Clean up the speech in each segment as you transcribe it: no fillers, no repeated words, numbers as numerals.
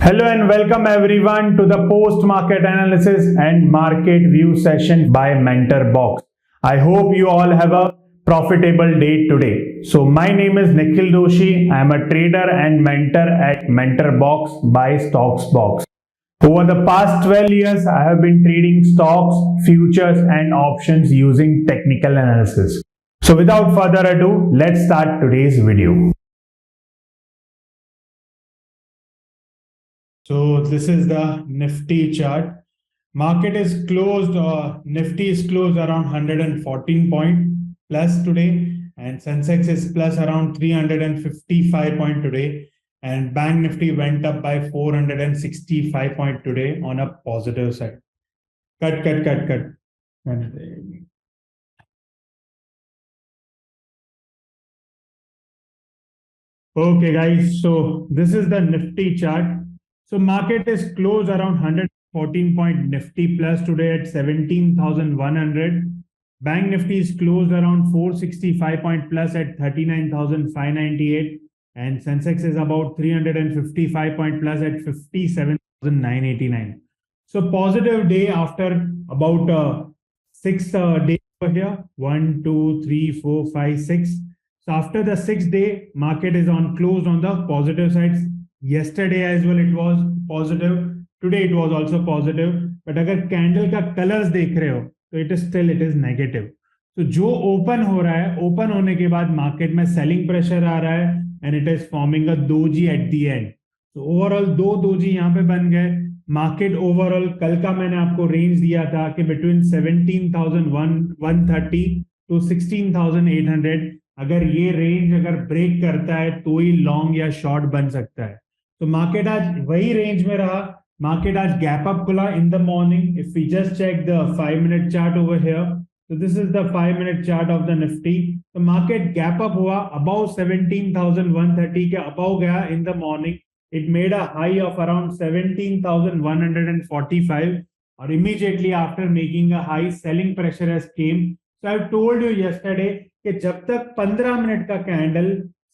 Hello and welcome everyone to the post-market analysis and market view session by MentorBox. I hope you all have a profitable day today. So my name is Nikhil Doshi. I am a trader and mentor at MentorBox by StocksBox. Over the past 12 years, I have been trading stocks, futures and options using technical analysis. So without further ado, let's start today's video. So this is the Nifty chart. Market is closed, Nifty is closed around 114 point plus today, and Sensex is plus around 355 point today, and Bank Nifty went up by 465 point today on a positive side. Cut. Okay guys, so this is the Nifty chart. So market is closed around 114 point Nifty plus today at 17,100. Bank Nifty is closed around 465 point plus at 39,598. And Sensex is about 355 point plus at 57,989. So positive day after about 6 days over here. 1, 2, 3, 4, 5, 6. So after the 6th day, market is closed on the positive sides. Yesterday as well it was positive. Today it was also positive. But अगर candle का colors देख रहे हो, तो it is negative. So जो open हो रहा है, open होने के बाद market में selling pressure आ रहा है, and it is forming a doji at the end. So overall दो doji यहाँ पे बन गए. Market overall कल का मैंने आपको range दिया था कि between 17,130 to 16,800. अगर ये रेंज अगर ब्रेक करता है तो ही लॉन्ग या शॉर्ट बन सकता है. तो मार्केट आज वही रेंज में रहा. मार्केट आज गैप अप खुला in the morning. If we just check the 5 minute chart over here, so this is the 5 minute chart of the Nifty. तो मार्केट गैप अप हुआ अबाउ 17,130 के अबाउ गया इन the morning. It made a high of around 17,145 और immediately after making a high, selling pressure has came. So I told you yesterday कि जब तक 15 minute का candle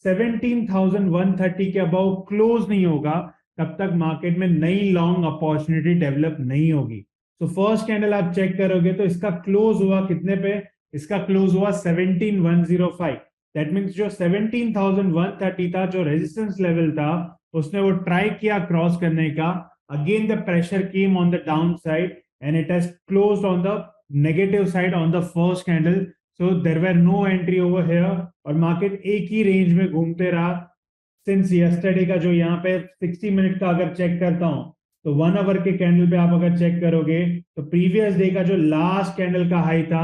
17,130 के अबाउ क्लोज नहीं होगा, तब तक मार्केट में नई लॉन्ग अपॉर्चुनिटी डेवलप नहीं होगी. तो फर्स्ट कैंडल आप चेक करोगे तो इसका क्लोज हुआ कितने पे? इसका क्लोज हुआ 17,105. दैट मींस जो 17,130 था, जो रेजिस्टेंस लेवल था, उसने वो ट्राई किया क्रॉस करने का. Again the pressure came on the down side and it has closed on the negative side on the first candle. So there were no entry over here और market एक ही range में घूमते रहा since yesterday का. जो यहाँ पे 60 minute का अगर चेक करता हूं तो 1 आवर के कैंडल पे आप अगर चेक करोगे तो प्रीवियस डे का जो लास्ट कैंडल का हाई था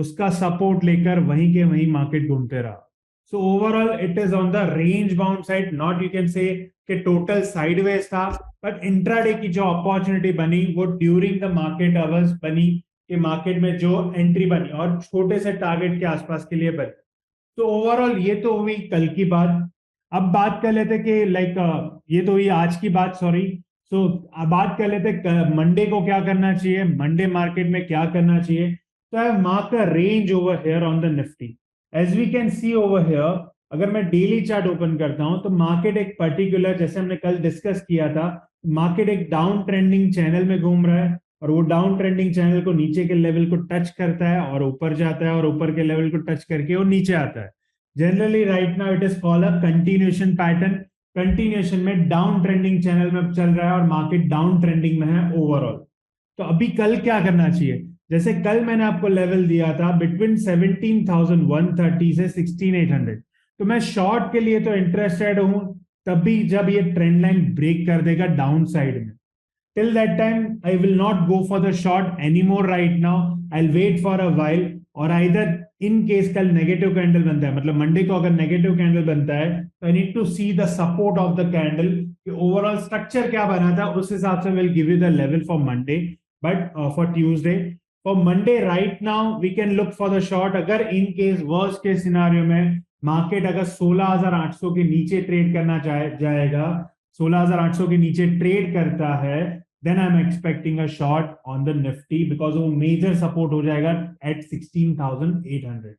उसका सपोर्ट लेकर वहीं के वहीं मार्केट घूमते रहा. So overall it is on the range bound side. Not you can say कि टोटल साइडवेज था, बट इंट्राडे की जो अपॉर्चुनिटी बनी वो ड्यूरिंग द मार्केट आवर्स बनी कि मार्केट में जो एंट्री बनी और छोटे से टारगेट के आसपास के लिए बनी. तो ओवरऑल ये तो हुई कल की बात. अब बात कर लेते कि ये तो हुई आज की बात, सॉरी. सो अब बात कर लेते मंडे को क्या करना चाहिए, मंडे मार्केट में क्या करना चाहिए. तो I mark a range over here on the Nifty. As we can see over here, अगर मैं डेली चार्ट ओपन करता हूं तो मार्केट एक पर्टिकुलर, जैसे हमने कल डिस्कस किया था, मार्केट एक डाउन ट्रेंडिंग चैनल में घूम रहा है और वो डाउन ट्रेंडिंग चैनल को नीचे के लेवल को टच करता है और ऊपर जाता है और ऊपर के लेवल को टच करके वो नीचे आता है. Generally right now it is called a continuation pattern. Continuation में डाउन ट्रेंडिंग चैनल में चल रहा है और मार्केट डाउन ट्रेंडिंग में है ओवरऑल. तो अभी कल क्या करना चाहिए? जैसे कल मैंने आपको लेवल दिया था बिटवीन 17,130 से 16,800. तो मैं शॉर्ट के लिए तो इंटरेस्टेड हूं तभी जब ये ट्रेंड लाइन ब्रेक कर देगा डाउन साइड में. Till that time, I will not go for the short anymore right now. I'll wait for a while. और either in case कल नेगेटिव कैंडल बनता है, मतलब मंडे को अगर नेगेटिव कैंडल बनता है, तो I need to see the support of the candle कि ओवरऑल स्ट्रक्चर क्या बना था, उस हिसाब से will give you the level for Monday. But for Tuesday, for Monday right now we can look for the short. अगर in case worst case scenario में market अगर 16,800 के नीचे ट्रेड करना जाएगा, 16,800 के नीचे ट्रेड करता है, then I'm expecting a short on the Nifty because वो मेजर सपोर्ट हो जाएगा at 16,800.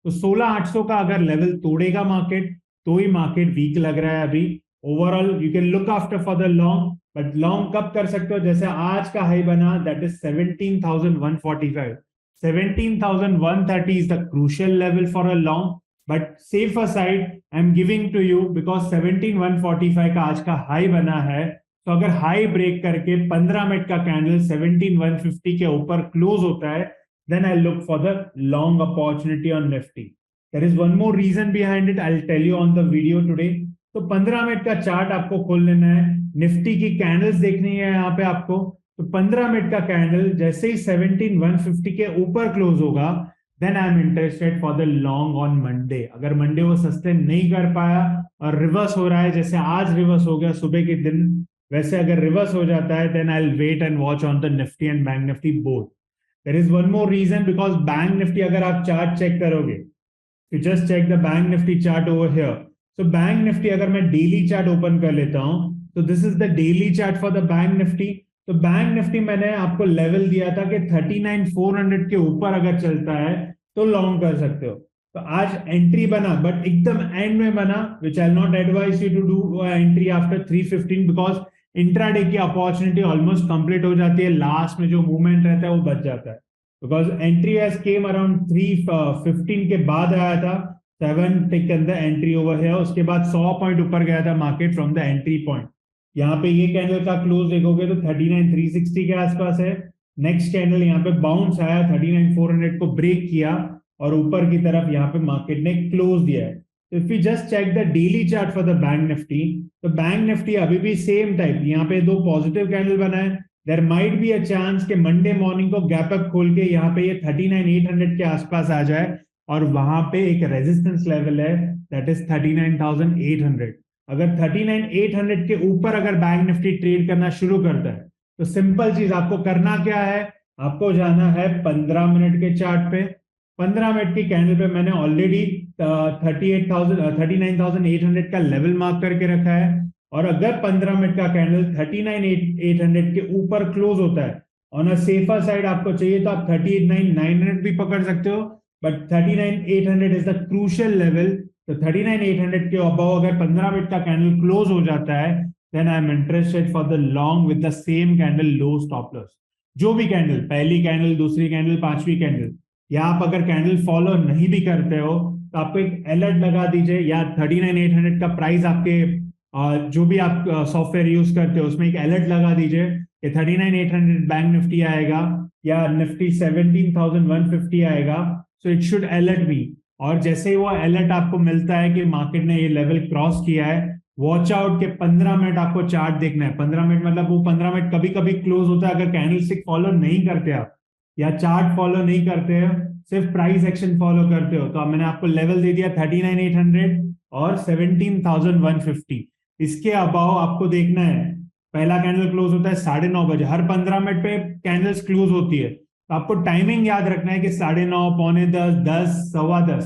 तो 16,800 का अगर लेवल तोड़ेगा मार्केट तो ही मार्केट वीक लग रहा है अभी. Overall you can look after for the long. But long कब कर सकते हो, जैसे आज का हाई बना that is 17,145, 17,130 is the crucial level for a long, but safer side I am giving to you because 17,145 का आज का हाई बना है, तो अगर हाई ब्रेक करके 15 मिनट का कैंडल 17,150 के ऊपर क्लोज होता है, then I'll look for the long opportunity on Nifty. There is one more reason behind it, I'll tell you on the video today. तो 15 मिनट का चार्ट आपको खोल लेना है, निफ्टी की कैंडल्स देखनी है यहाँ पे आपको। तो 15 मिनट का कैंडल जैसे ही 17,150 के ऊपर क्लोज होगा, then I am interested for the long on Monday. अगर मंडे वो सस्टेन नहीं कर पाया और रिवर्स हो रहा है, जैसे आज रिवर्स हो गया सुबह के दिन, वैसे अगर रिवर्स हो जाता है, then I will wait and watch on the Nifty and bank Nifty both. There is one more reason, because bank Nifty अगर आप चार्ट चेक करोगे, you just check the bank nifty chart over here. So bank nifty अगर मैं daily chart open कर लेता हूं, तो this is the daily chart for the bank Nifty. तो बैंक निफ्टी मैंने आपको लेवल दिया था कि 39,400 के ऊपर अगर चलता है तो लॉन्ग कर सकते हो। तो आज एंट्री बना, बट एकदम एंड में बना, which I not advise you to do entry after 315, because intraday की अपॉर्चुनिटी ऑलमोस्ट कंप्लीट हो जाती है, लास्ट में जो मूवमेंट रहता है वो बच जाता है। Because entry as came around 315 के बाद आया था, 7 टेकन द एंट्री ओवर है, उसके बाद 100 पॉइंट ऊपर गया था market from the entry point. यहाँ पे ये कैंडल का क्लोज देखोगे तो 39,360 के आसपास है। नेक्स्ट कैंडल यहाँ पे बाउंस आया, 39,400 को ब्रेक किया और ऊपर की तरफ यहाँ पे मार्केट ने क्लोज दिया है। If you just check the daily chart for the bank Nifty, तो बैंक निफ्टी अभी भी सेम टाइप, यहाँ पे दो पॉजिटिव कैंडल बनाए, there might be a chance कि मंडे मॉर्निंग को गैप अप खोल के यहाँ पे ये 39,800 के आसपास आ जाए, और वहां पे एक रेजिस्टेंस लेवल है दैट इज 39,800। अगर 39,800 के ऊपर अगर बैंक निफ्टी ट्रेड करना शुरू करता है, तो सिंपल चीज आपको करना क्या है, आपको जाना है 15 मिनट के चार्ट पे। 15 मिनट की कैंडल पे मैंने ऑलरेडी 39,800 का लेवल मार्क करके रखा है, और अगर 15 मिनट का कैंडल 39,800 के ऊपर क्लोज होता है, ऑन अ सेफर साइड आपको चाहिए तो आप 38,900 भी पकड़ सकते हो, but 39,800 is the crucial level. तो 39,800 के अबव अगर 15 मिनट का कैंडल क्लोज हो जाता है, then I am interested for the long with the same candle low stop loss. जो भी कैंडल, पहली कैंडल, दूसरी कैंडल, पांचवी कैंडल, या आप अगर कैंडल फॉलो नहीं भी करते हो तो आपको एक अलर्ट लगा दीजिए, या 39,800 का प्राइस आपके जो भी आप सॉफ्टवेयर यूज करते हो उसमें एक अलर्ट लगा दीजिए कि 39,800 बैंक निफ्टी आएगा या निफ्टी 17,150 आएगा, सो इट शुड अलर्ट मी। और जैसे ही वो अलर्ट आपको मिलता है कि मार्केट ने ये लेवल क्रॉस किया है, वॉच आउट के 15 मिनट आपको चार्ट देखना है। 15 मिनट मतलब वो 15 मिनट कभी कभी क्लोज होता है, अगर कैंडल स्टिक फॉलो नहीं करते आप या चार्ट फॉलो नहीं करते हो, सिर्फ प्राइस एक्शन फॉलो करते हो, तो मैंने आपको लेवल दे दिया 39,800 और 17,150। इसके अबाव आपको देखना है, पहला कैंडल क्लोज होता है 9:30 बजे, हर 15 मिनट पे कैंडल्स क्लोज होती है, तो आपको टाइमिंग याद रखना है कि 9:30, 9:45, 10, 10:15,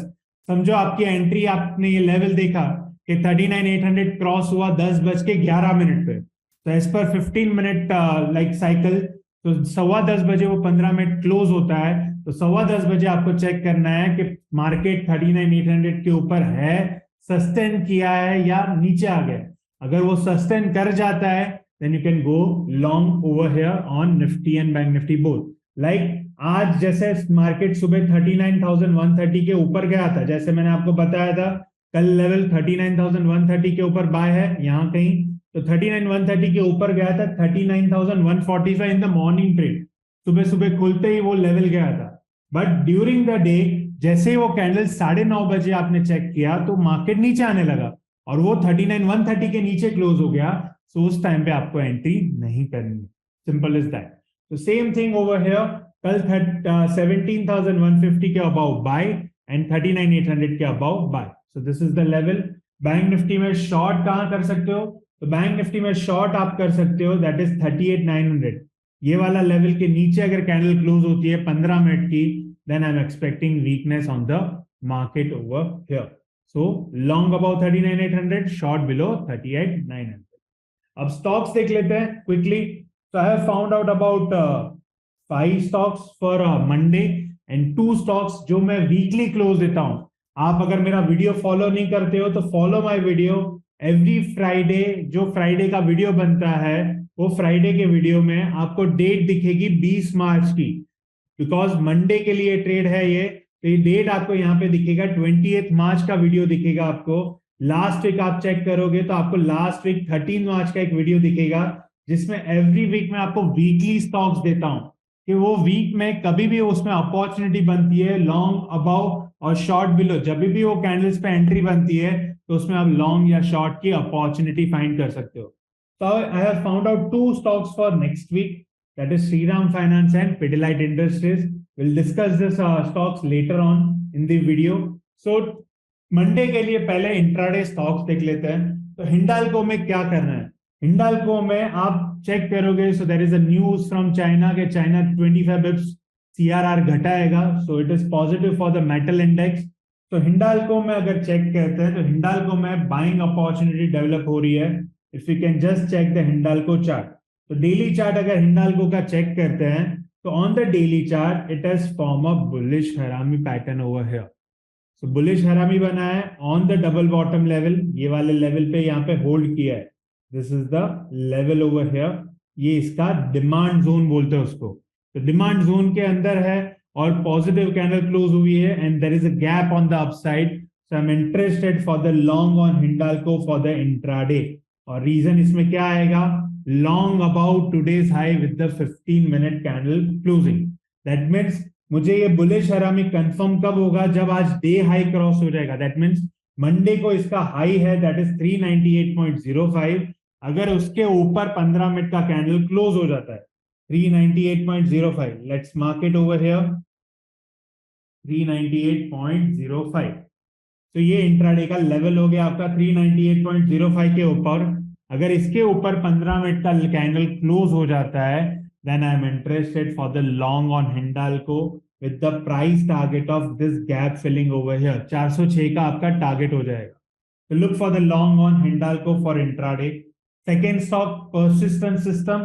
समझो आपकी एंट्री, आपने ये लेवल देखा कि 39,800 क्रॉस हुआ 10:11 पे, तो as per 15 minute like cycle, तो 10:15 बजे वो 15 मिनट क्लोज होता है, तो 10:15 बजे आपको चेक करना है कि मार्केट 39,800 के ऊपर है, सस्टेन किया है या नीचे आ गया। अगर वो सस्टेन कर जाता है, then you can go long over here on Nifty and Bank Nifty both. Like आज जैसे मार्केट सुबह 39,130 के ऊपर गया था, जैसे मैंने आपको बताया था कल लेवल 39,130 के ऊपर बाय है यहाँ कहीं, तो 39,130 के ऊपर गया था, 39,145 इन द मॉर्निंग ट्रेड, सुबह सुबह खुलते ही वो लेवल गया था। बट ड्यूरिंग द डे जैसे ही वो कैंडल 9:30 बजे आपने चेक किया तो मार्केट नीचे आने लगा और वो 39,130 के नीचे क्लोज हो गया, सो उस टाइम पे आपको एंट्री नहीं करनी है, सिंपल इज दैट। तो सेम थिंग ओवर हियर, कल 17,150 के अबाउ बाय एंड 39,800 के above buy, so this is the level. Bank Nifty में शॉर्ट कहां कर सकते हो, तो बैंक निफ्टी में शॉर्ट आप कर सकते हो दैट इज 38,900, ये वाला लेवल के नीचे अगर कैंडल क्लोज होती है 15 मिनट की, then I am expecting weakness on the market over here. So long above 39,800, short below 38,900. अब stocks देख लेते हैं quickly. So I have found out about 5 stocks for Monday and 2 stocks जो मैं weekly close देता हूं। आप अगर मेरा वीडियो फॉलो नहीं करते हो तो follow my video every Friday, जो फ्राइडे का वीडियो बनता है वो फ्राइडे के वीडियो में आपको डेट दिखेगी 20 मार्च की, बिकॉज मंडे के लिए ट्रेड है ये, तो ये डेट आपको यहाँ पे दिखेगा 28 मार्च का वीडियो दिखेगा आपको। लास्ट वीक आप चेक करोगे तो आपको लास्ट वीक 13 मार्च का एक वीडियो दिखेगा, जिसमें एवरी वीक में आपको वीकली स्टॉक्स देता हूं कि वो वीक में कभी भी उसमें अपॉर्चुनिटी बनती है लॉन्ग अबाउ और शॉर्ट बिलो, जब भी वो कैंडल्स पे एंट्री बनती है तो उसमें आप लॉन्ग या शॉर्ट की अपॉर्चुनिटी फाइंड कर सकते हो। So I have found out two stocks for next week. That is Shriram Finance and Pidilite Industries. We'll discuss this stocks later on in the video. So Monday के लिए पहले intraday stocks देख लेते हैं। तो हिंडाल्को में क्या करना है? हिंडाल्को में आप चेक करोगे, so there is a news from China के चाइना 25 बिप्स सीआरआर घटाएगा, so it is positive for the metal index. तो हिंडाल्को में अगर चेक करते हैं तो हिंडाल्को में बाइंग अपॉर्चुनिटी डेवलप हो रही है। If you can just check the Hindalco chart, तो डेली चार्ट अगर हिंडाल्को का चेक करते हैं तो on the daily chart it has form a bullish harami pattern over here. So bullish harami बना है on the double bottom level, ये वाले लेवल पे यहाँ पे होल्ड किया है। This is the level over here, ये इसका डिमांड जोन बोलते हैं उसको। तो डिमांड जोन के अंदर है और पॉजिटिव कैंडल क्लोज हुई है and there is a gap on the upside, so I am interested for the long on Hindalco for the intraday. और रीजन इसमें क्या आएगा? Long about today's high with the 15 minute candle closing. That means मुझे ये bullish हरामी confirm कब होगा? जब आज डे हाई क्रॉस हो जाएगा। दैट मीन्स मंडे को इसका हाई है दैट इज 398.05, अगर उसके ऊपर 15 मिनट का कैंडल क्लोज हो जाता है 398.05, let's mark it over here 398.05। तो ये इंट्राडे का लेवल हो गया आपका 398.05 के ऊपर। अगर इसके ऊपर 15 मिनट का कैंडल क्लोज हो जाता है then I am interested for the long on Hindalco with the price target of this gap filling over here 406 का आपका टारगेट हो जाएगा। तो look for the long on Hindalco for intraday। Second stock persistent system,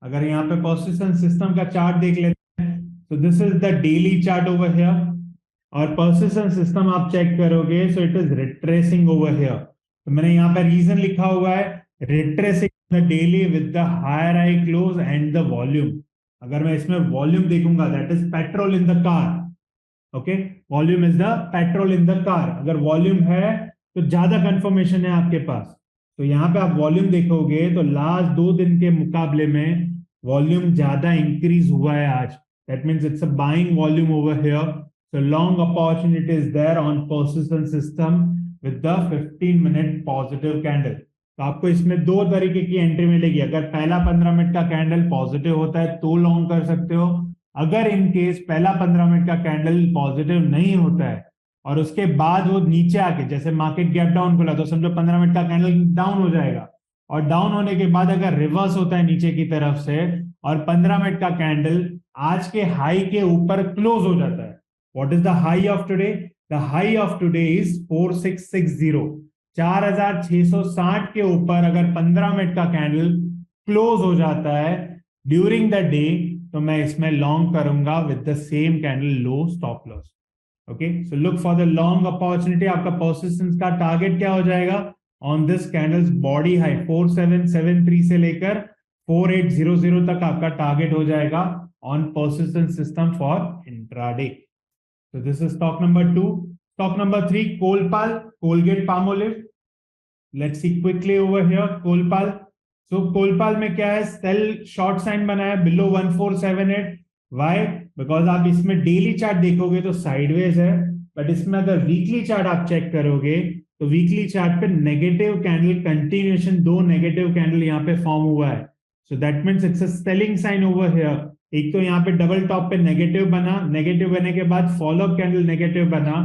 अगर यहाँ पे persistent system का chart देख लेते हैं तो this is the daily chart over here, और persistent system आप चेक करोगे so it is retracing over here। तो मैंने यहाँ पे रीजन लिखा हुआ है retracing the daily with the higher high close and the volume। अगर मैं इसमें वॉल्यूम देखूंगा that is petrol in the car, okay, volume is the petrol in the car। अगर वॉल्यूम है तो ज्यादा कंफर्मेशन है आपके पास। तो यहाँ पे आप वॉल्यूम देखोगे तो लास्ट 2 दिन के मुकाबले में वॉल्यूम ज्यादा इंक्रीज हुआ है आज। That means it's a buying volume over here, so long opportunity is there on persistent system with the 15 minute positive candle. तो आपको इसमें 2 तरीके की एंट्री मिलेगी। अगर पहला 15 मिनट का कैंडल पॉजिटिव होता है तो लॉन्ग कर सकते हो। अगर इन केस पहला 15 मिनट का कैंडल पॉजिटिव नहीं होता है और उसके बाद वो नीचे आके जैसे मार्केट गैप डाउन खुला तो समझो 15 मिनट का कैंडल डाउन हो जाएगा, और डाउन होने के बाद अगर रिवर्स होता है नीचे की तरफ से और 15 मिनट का कैंडल आज के हाई के ऊपर क्लोज हो जाता है। What is the high of today? The high of today is 4660, 4660 के ऊपर अगर 15 मिनट का कैंडल क्लोज हो जाता है ड्यूरिंग द डे तो मैं इसमें लॉन्ग करूंगा with the same candle low stop loss. Okay, so look for the long opportunity. आपका परसिस्टेंस का टारगेट क्या हो जाएगा on this candles body high 4773 से लेकर 4800 तक आपका टारगेट हो जाएगा on persistent system for intraday. So this is stock number 2. Stock number 3, Colpal, Colgate Palmolive. Let's see quickly over here, Colpal. So Colpal में क्या है? Sell short sign बना है below 1478. Why? Because आप इसमें डेली चार्ट देखोगे तो sideways है, बट इसमें अगर वीकली चार्ट आप चेक करोगे तो वीकली चार्ट पे negative candle continuation 2 negative candle यहाँ पे फॉर्म हुआ है। So that means it's a selling sign over here. एक तो यहाँ पे डबल टॉप पे नेगेटिव बना, नेगेटिव बनने के बाद फॉलोअप कैंडल नेगेटिव बना,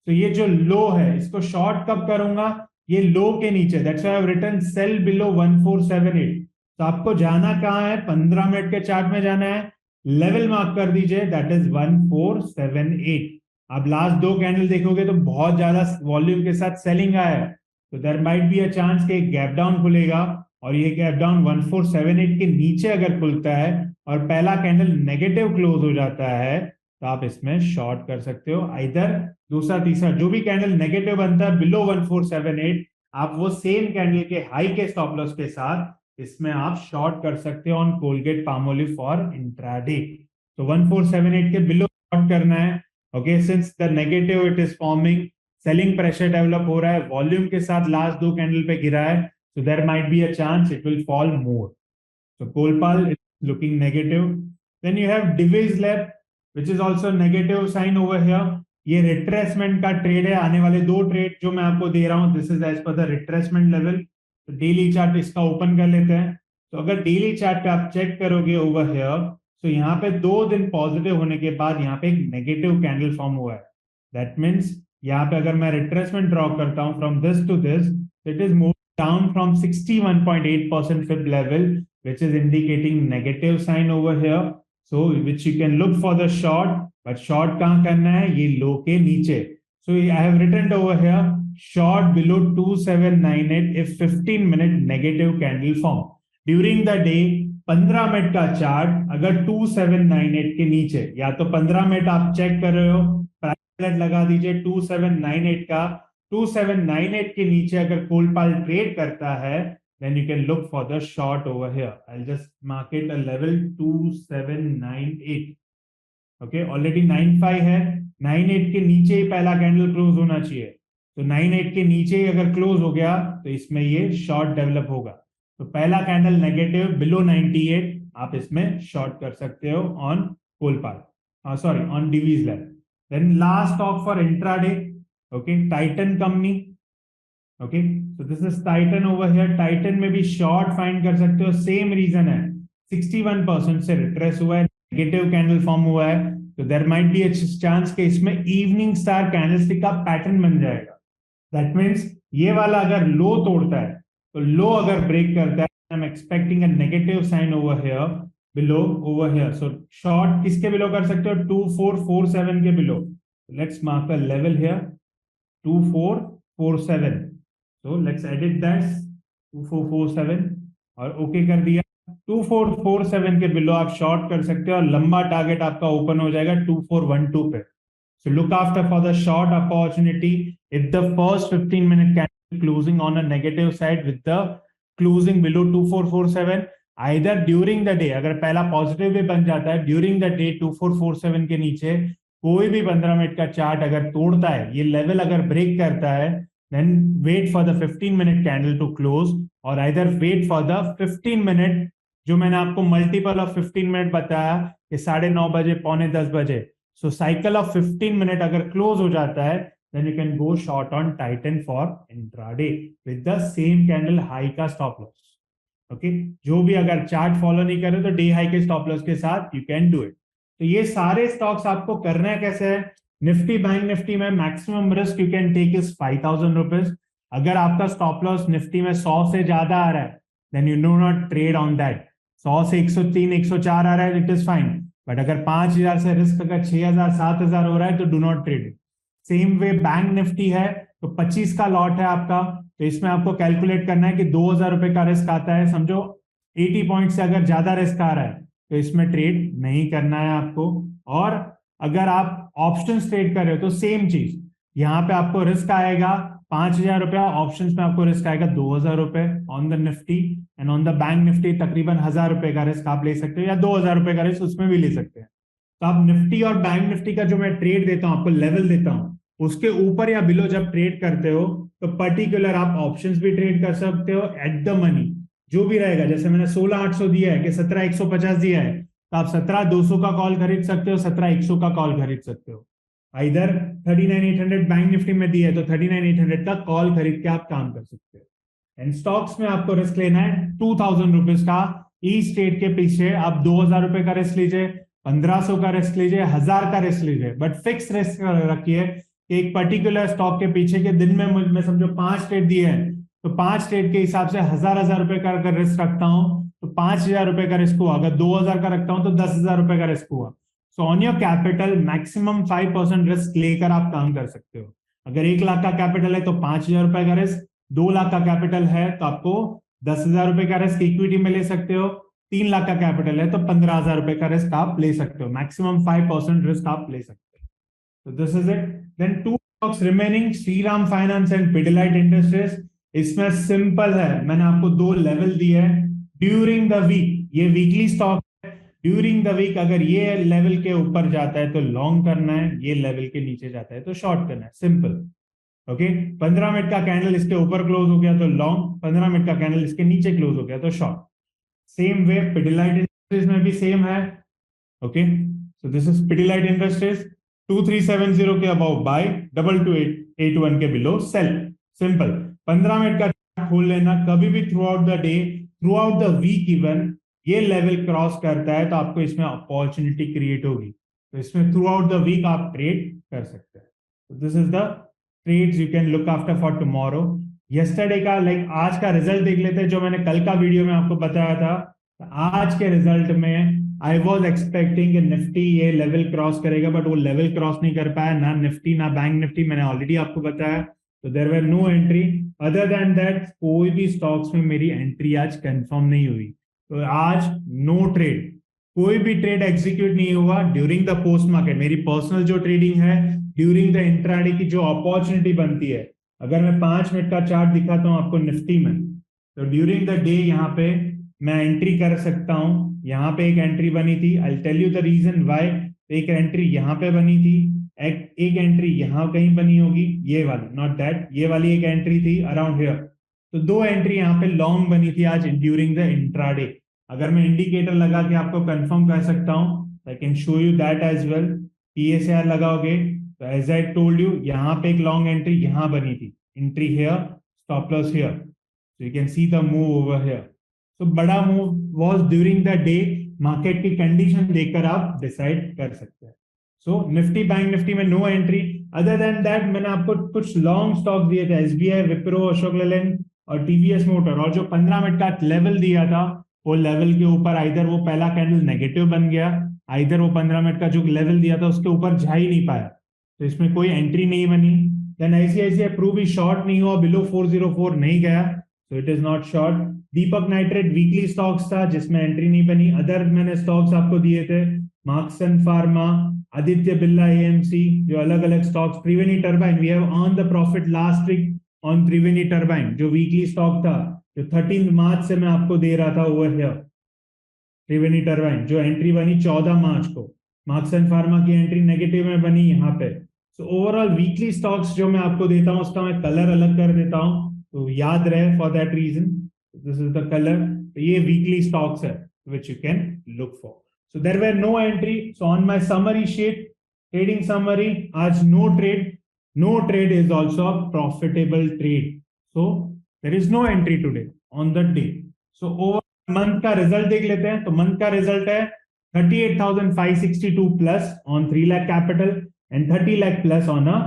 तो ये जो लो है इसको शॉर्ट कब करूंगा? ये लो के नीचे, that's why I have written sell below 1478। तो आपको जाना कहाँ है? 15 मिनट के चार्ट में जाना है, लेवल मार्क कर दीजिए दैट इज 1478। आप लास्ट 2 कैंडल देखोगे तो बहुत ज्यादा वॉल्यूम के साथ सेलिंग आया है, तो there might be a chance कि गैप डाउन खुलेगा और ये गैप डाउन 1478 के नीचे अगर खुलता है और पहला कैंडल नेगेटिव क्लोज हो जाता है तो आप इसमें शॉर्ट कर सकते हो। इधर दूसरा तीसरा जो भी कैंडल नेगेटिव बनता है बिलो 1478 आप वो सेम कैंडल के हाई के स्टॉप लॉस के साथ इसमें आप शॉर्ट कर सकते हो on Colgate Palmolive for intraday. तो 1478 के बिलो शॉर्ट करना है। Okay, since the negative it is forming, selling pressure develop हो रहा है, वॉल्यूम के साथ लास्ट दो कैंडल पे गिरा है, so there might be a chance it will fall more. So Kolpal is looking negative. Then you have Divi's Lab, which is also negative sign over here. ये रिट्रेसमेंट का trade है, आने वाले दो ट्रेड जो मैं आपको दे रहा हूं, this is as per the retracement level. तो डेली चार्ट इसका ओपन कर लेते हैं। तो अगर डेली चार्ट पे आप चेक करोगे ओवर हियर, तो यहाँ पे 2 दिन पॉजिटिव होने के बाद यहाँ पे एक नेगेटिव कैंडल फॉर्म हुआ है। दैट मीन्स यहाँ पे अगर मैं रिट्रेसमेंट ड्रॉ करता हूं from this to this, it is move down from 61.8% fib level, which is indicating negative sign over here. So which you can look for the short, but short कहाँ करना है, ये लो के नीचे। So I have written over here short below 2798 if 15-minute negative candle form during the day। 15 minute का chart अगर 2798 के नीचे, या तो 15 मिनट आप चेक कर रहे हो, प्राइस लगा दीजिए 2798 का, 2798 के नीचे अगर कोलपाल ट्रेड करता है, then you can look for the short over here. I'll just mark it a level 2798. Okay, already 95 है, 98 के नीचे ही पहला कैंडल क्लोज होना चाहिए। तो 98 के नीचे ही अगर क्लोज हो गया तो इसमें ये शॉर्ट डेवलप होगा। तो पहला कैंडल नेगेटिव बिलो 98, आप इसमें शॉर्ट कर सकते हो on Colpal, sorry on Divi's lab. Then last stock for intraday, okay, Titan company, okay, so this is Titan over here। Titan में भी शॉर्ट फाइंड कर सकते हो, सेम रीजन है, 61% से रिट्रेस हुआ है, नेगेटिव कैंडल फॉर्म हुआ है, तो there might be a chance कि इसमें इवनिंग स्टार कैंडलस्टिक का पैटर्न बन जाएगा। दैट मींस ये वाला अगर लो तोड़ता है, तो लो अगर ब्रेक करता है, I am expecting a negative sign over here below over here. So short किसके बिलो कर सकते हो, 2447 के below. Let's mark a level here 2447। so let's edit that 2447 और ओके कर दिया। 2447 के बिलो आप शॉर्ट कर सकते हो और लंबा टारगेट आपका ओपन हो जाएगा 2412 पे। so look after for the short opportunity if the first 15-minute candle closing on a negative side with the closing below 2447, either during the day, अगर पहला पॉजिटिव भी बन जाता है ड्यूरिंग द डे 2447 के नीचे कोई भी 15 मिनट का चार्ट अगर तोड़ता है, ये लेवल अगर ब्रेक करता है, then wait for the 15-minute candle to close, और either wait for the 15-minute, जो मैंने आपको मल्टीपल ऑफ 15 मिनट बताया कि 9:30 बजे, 9:45 बजे। सो साइकिल ऑफ 15 मिनट अगर क्लोज हो जाता है, then you can go short on Titan for intraday with the same candle high का स्टॉप लॉस। ओके, जो भी अगर चार्ट फॉलो नहीं करे तो डे हाई के स्टॉप लॉस के साथ यू कैन डू इट। तो ये सारे स्टॉक्स आपको करना है कैसे है, निफ्टी बैंक निफ्टी में maximum risk you can take is 5000 rupees. अगर आपका स्टॉप लॉस निफ्टी में 100 से ज्यादा आ रहा है, then you no not trade on that. 100 से 103 104 आ रहा है, इट इज फाइन, बट अगर 5000 से रिस्क अगर 6000 7000 हो रहा है तो do not trade. Same way bank Nifty है, तो 25 का लॉट है आपका, तो इसमें आपको कैलकुलेट करना है कि 2000 रुपए का रिस्क आता है, समझो 80 पॉइंट से अगर ज्यादा रिस्क आ रहा है तो इसमें ट्रेड नहीं करना है आपको। और अगर आप ऑप्शन ट्रेड कर रहे हो तो सेम चीज, यहाँ पे आपको रिस्क आएगा 5000 रुपया, ऑप्शंस में आपको रिस्क आएगा 2000 रुपए on the Nifty, and on the bank Nifty तकरीबन 1000 रुपए का रिस्क आप ले सकते हो, या 2000 रुपए का रिस्क उसमें भी ले सकते हैं। तो आप निफ्टी और बैंक निफ्टी का जो मैं ट्रेड देता हूँ, आपको लेवल देता हूँ, उसके ऊपर या बिलो जब ट्रेड करते हो तो पर्टिकुलर आप ऑप्शंस भी ट्रेड कर सकते हो एट द मनी, जो भी रहेगा। जैसे मैंने 16800 दिया है कि 17150 दिया है, तो आप 17200 का कॉल खरीद सकते हो, 17100 का कॉल खरीद सकते हो। इधर 39800 बैंक निफ्टी में दिया है तो 39800 का कॉल खरीद के आप काम कर सकते हो। एंड स्टॉक्स में आपको रिस्क लेना है 2000 रुपीज का, ईच ट्रेड के पीछे आप 2000 रुपए का रिस्क लीजिए, 1500 का रिस्क लीजिए, 1000 का रिस्क लीजिए, बट फिक्स रिस्क रखिए कि एक पर्टिकुलर स्टॉक के पीछे के दिन में समझो 5 ट्रेड दिए हैं, तो 5 ट्रेड के हिसाब से 1000 रुपए का अगर रिस्क रखता हूं तो 5000 रुपए का रिस्क हुआ, अगर 2000 का रखता हूं तो 10,000 रुपए का रिस्क हुआ। So on your capital maximum 5% risk लेकर आप काम कर सकते हो। अगर 1 लाख का कैपिटल है तो 5000 रुपए का रिस्क, 2 लाख का कैपिटल है तो आपको 10,000 रुपए का रिस्क इक्विटी में ले सकते हो, 3 लाख का कैपिटल है तो 15,000 रुपए का रिस्क आप ले सकते हो, मैक्सिमम 5% रिस्क आप ले सकते हो। तो this is it. Then 2 stocks remaining, Shriram finance and Pidilite industries. इसमें सिंपल है, मैंने आपको 2 लेवल दिए हैं, ड्यूरिंग द वीक, ये वीकली स्टॉक है, ड्यूरिंग द वीक अगर ये लेवल के ऊपर जाता है तो लॉन्ग करना है, ये लेवल के नीचे जाता है तो शॉर्ट करना है, सिंपल। ओके, 15 मिनट का कैंडल इसके ऊपर क्लोज हो गया तो लॉन्ग, 15 मिनट का कैंडल इसके नीचे क्लोज हो गया तो short. Same way Pidilite industries में भी सेम है। Okay, so this is Pidilite industries, 2370 के अबाउ बाय, 2281 के बिलो सेल, सिंपल। 15 मिनट का खोल लेना कभी भी throughout the day, throughout the week even ये लेवल क्रॉस करता है तो आपको इसमें अपॉर्चुनिटी क्रिएट होगी, तो इसमें थ्रू आउट द वीक आप ट्रेड कर सकते हैं। This is the trades you can look after for tomorrow. Yesterday का लाइक आज का रिजल्ट देख लेते हैं, जो मैंने कल का वीडियो में आपको बताया था। आज के रिजल्ट में आई वॉज एक्सपेक्टिंग निफ्टी ये लेवल क्रॉस करेगा, बट वो लेवल क्रॉस नहीं कर पाया, ना निफ्टी ना बैंक निफ्टी, मैंने ऑलरेडी आपको बताया। तो there were no entry, other than that कोई भी स्टॉक्स में मेरी एंट्री आज कंफर्म नहीं हुई। तो आज नो ट्रेड, कोई भी ट्रेड एग्जीक्यूट नहीं हुआ ड्यूरिंग द पोस्ट मार्केट। मेरी पर्सनल जो ट्रेडिंग है ड्यूरिंग द इंट्राडे की जो अपॉर्चुनिटी बनती है, अगर मैं 5 मिनट का चार्ट दिखाता हूं आपको निफ्टी में, तो ड्यूरिंग द डे यहाँ पे मैं एंट्री कर सकता हूं। यहाँ पे एक एंट्री बनी थी, I tell you the reason why. एक एंट्री यहाँ पे बनी थी, एक एंट्री यहाँ कहीं बनी होगी, ये वाली, नॉट दैट, ये वाली एक एंट्री थी अराउंड हियर। तो 2 एंट्री यहाँ पे लॉन्ग बनी थी आज ड्यूरिंग द इंट्राडे। अगर मैं इंडिकेटर लगा के आपको कंफर्म कर सकता हूँ, I can show you that as well. PSR लगाओगे तो एज आई टोल्ड यू, यहाँ पे एक लॉन्ग एंट्री यहाँ बनी थी, entry here, stop loss here, so you can see the move over here. तो बड़ा move was during the day, market की कंडीशन देखकर आप डिसाइड कर सकते हैं। सो निफ्टी बैंक निफ्टी में no entry, other than that मैंने आपको कुछ लॉन्ग स्टॉक दिए थे, SBI, विप्रो, अशोक लेलैंड और TVS मोटर, और जो 15 मिनट का लेवल दिया था वो लेवल के ऊपर आइदर वो पहला कैंडल नेगेटिव बन गया, आइदर वो 15 मिनट का जो लेवल दिया था उसके ऊपर जा ही नहीं पाया, तो इसमें कोई एंट्री नहीं बनी। देन ICICI प्रू भी शॉर्ट नहीं हुआ, बिलो 404 नहीं गया, सो it is not short. Deepak nitrate weekly stocks था जिसमें एंट्री नहीं बनी। अदर मैंने स्टॉक्स आपको दिए थे, मार्क्सन फार्मा, आदित्य बिरला AMC, जो अलग अलग stocks, Triveni turbine, we have earn the profit last week on Triveni turbine, जो वीकली स्टॉक था, जो 13 मार्च से मैं आपको दे रहा था ओवर हियर। त्रिवेणी टर्बाइन जो एंट्री बनी 14 मार्च को, मार्क्सन फार्मा की एंट्री नेगेटिव में बनी यहाँ पे। सो ओवरऑल वीकली स्टॉक्स जो मैं आपको देता हूँ उसका मैं कलर अलग कर देता हूँ, तो याद रहे for that reason, this is the colour. तो ये वीकली स्टॉक्स है which you can look for. So there were no entry. So on my summary sheet, trading summary, आज no trade. No trade is also a profitable trade. So there is no entry today on the day. So over month का result देख लेते हैं। तो month का result है 38,562 plus on 3 lakh capital and 30 lakh plus on a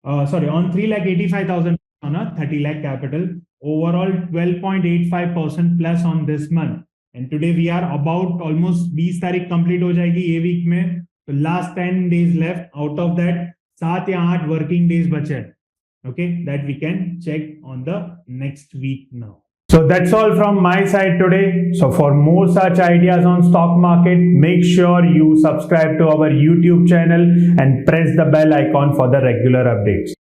on 3,85,000 on a 30 lakh capital. Overall 12.85% plus on this month. And today we are about almost 20 तारीख complete हो जाएगी ये वीक में, तो last 10 days left, out of that 7 या 8 working days बचे हैं, okay, that we can check on the next week now. So that's all from my side today. So for more such ideas on stock market, make sure you subscribe to our YouTube channel and press the bell icon for the regular updates.